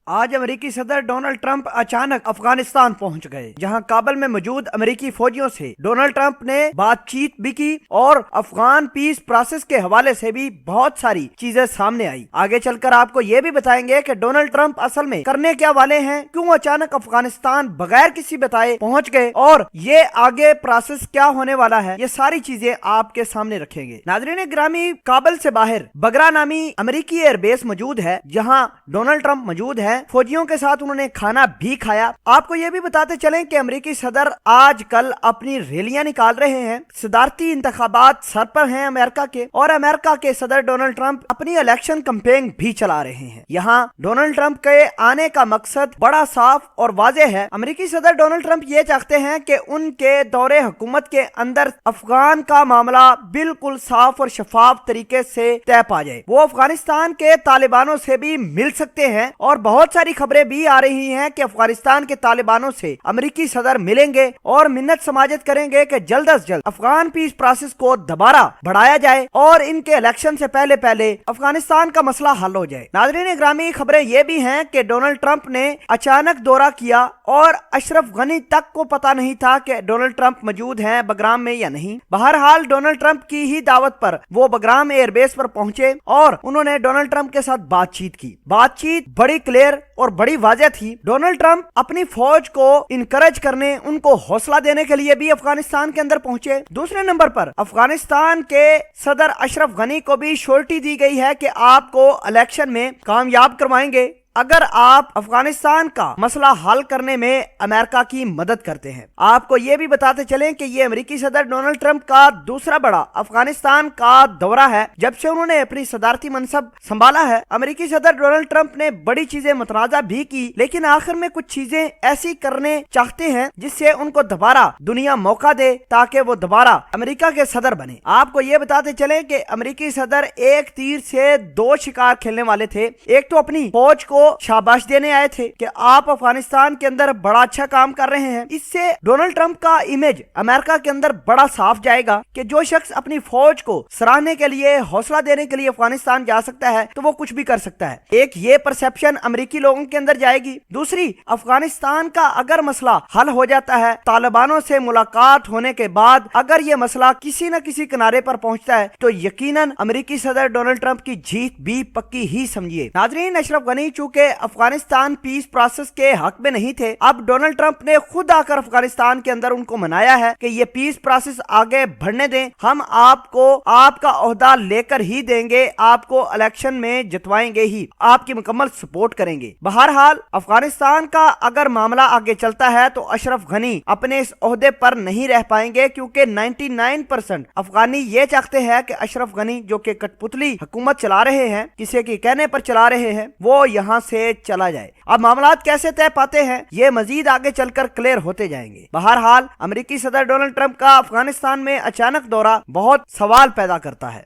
آج امریکی صدر ڈونلڈ ٹرمپ اچانک افغانستان پہنچ گئے، جہاں کابل میں موجود امریکی فوجیوں سے ڈونلڈ ٹرمپ نے بات چیت بھی کی اور افغان پیس پروسیس کے حوالے سے بھی بہت ساری چیزیں سامنے آئی۔ آگے چل کر آپ کو یہ بھی بتائیں گے کہ ڈونلڈ ٹرمپ اصل میں کرنے کیا والے ہیں، کیوں اچانک افغانستان بغیر کسی بتائے پہنچ گئے اور یہ آگے پروسیس کیا ہونے والا ہے، یہ ساری چیزیں آپ کے سامنے رکھیں گے۔ ناظرین گرامی، کابل سے باہر بگرا نامی امریکی ایئر بیس موجود ہے، جہاں ڈونلڈ ٹرمپ موجود ہے۔ فوجیوں کے ساتھ انہوں نے کھانا بھی کھایا۔ آپ کو یہ بھی بتاتے چلیں کہ امریکی صدر آج کل اپنی ریلیاں نکال رہے ہیں، صدارتی انتخابات سر پر ہیں امریکہ کے، اور امریکہ کے صدر ڈونلڈ ٹرمپ اپنی الیکشن کمپین بھی چلا رہے ہیں۔ یہاں ڈونلڈ ٹرمپ کے آنے کا مقصد بڑا صاف اور واضح ہے۔ امریکی صدر ڈونلڈ ٹرمپ یہ چاہتے ہیں کہ ان کے دور حکومت کے اندر افغان کا معاملہ بالکل صاف اور شفاف طریقے سے طے پا جائے۔ وہ افغانستان کے طالبانوں سے بھی مل سکتے ہیں، اور بہت ساری خبریں بھی آ رہی ہیں کہ افغانستان کے طالبانوں سے امریکی صدر ملیں گے اور منت سماجت کریں گے کہ جلد از جلد افغان پیس پروسیس کو دوبارہ بڑھایا جائے اور ان کے الیکشن سے پہلے افغانستان کا مسئلہ حل ہو جائے۔ ناظرین گرامی، خبریں یہ بھی ہیں کہ ڈونلڈ ٹرمپ نے اچانک دورہ کیا اور اشرف غنی تک کو پتا نہیں تھا کہ ڈونلڈ ٹرمپ موجود ہیں بگرام میں یا نہیں۔ بہرحال ڈونلڈ ٹرمپ کی ہی دعوت پر وہ بگرام ایئر بیس پر پہنچے اور انہوں نے ڈونلڈ ٹرمپ کے ساتھ بات چیت کی۔ بات چیت بڑی کلیئر اور بڑی واضح تھی۔ ڈونلڈ ٹرمپ اپنی فوج کو انکریج کرنے، ان کو حوصلہ دینے کے لیے بھی افغانستان کے اندر پہنچے۔ دوسرے نمبر پر افغانستان کے صدر اشرف غنی کو بھی شورٹی دی گئی ہے کہ آپ کو الیکشن میں کامیاب کروائیں گے اگر آپ افغانستان کا مسئلہ حل کرنے میں امریکہ کی مدد کرتے ہیں۔ آپ کو یہ بھی بتاتے چلیں کہ یہ امریکی صدر ڈونلڈ ٹرمپ کا دوسرا بڑا افغانستان کا دورہ ہے جب سے انہوں نے اپنی صدارتی منصب سنبھالا ہے۔ امریکی صدر ڈونلڈ ٹرمپ نے بڑی چیزیں متنازع بھی کی، لیکن آخر میں کچھ چیزیں ایسی کرنے چاہتے ہیں جس سے ان کو دوبارہ دنیا موقع دے تاکہ وہ دوبارہ امریکہ کے صدر بنے۔ آپ کو یہ بتاتے چلیں کہ امریکی صدر ایک تیر سے دو شکار کھیلنے والے تھے۔ ایک تو اپنی فوج کو شاباش دینے آئے تھے کہ آپ افغانستان کے اندر بڑا اچھا کام کر رہے ہیں۔ اس سے ڈونلڈ ٹرمپ کا امیج امریکہ کے اندر بڑا صاف جائے گا کہ جو شخص اپنی فوج کو سراہنے کے لیے، حوصلہ دینے کے لیے افغانستان جا سکتا ہے تو وہ کچھ بھی کر سکتا ہے۔ ایک یہ پرسپشن امریکی لوگوں کے اندر جائے گی۔ دوسری، افغانستان کا اگر مسئلہ حل ہو جاتا ہے، طالبانوں سے ملاقات ہونے کے بعد اگر یہ مسئلہ کسی نہ کسی کنارے پر پہنچتا ہے تو یقیناً امریکی صدر ڈونلڈ ٹرمپ کی جیت بھی پکی ہی سمجھیے۔ ناظرین، اشرف غنی چونکہ افغانستان پیس پروسیس کے حق میں نہیں تھے، اب ڈونلڈ ٹرمپ نے خود آ کر افغانستان کے اندر ان کو منایا ہے کہ یہ پیس پروسیس آگے بڑھنے دیں، ہم آپ کو آپ کا عہدہ لے کر ہی دیں گے، آپ کو الیکشن میں جتوائیں گے ہی، آپ کی مکمل سپورٹ کریں گے۔ بہرحال افغانستان کا اگر معاملہ آگے چلتا ہے تو اشرف غنی اپنے اس عہدے پر نہیں رہ پائیں گے، کیونکہ 99% افغانی یہ چاہتے ہیں کہ اشرف غنی جو کہ کٹ پتلی حکومت چلا رہے ہیں، کسی کے کہنے پر چلا رہے ہیں، وہ یہاں سے چلا جائے۔ اب معاملات کیسے طے پاتے ہیں یہ مزید آگے چل کر کلیئر ہوتے جائیں گے۔ بہرحال امریکی صدر ڈونلڈ ٹرمپ کا افغانستان میں اچانک دورہ بہت سوال پیدا کرتا ہے۔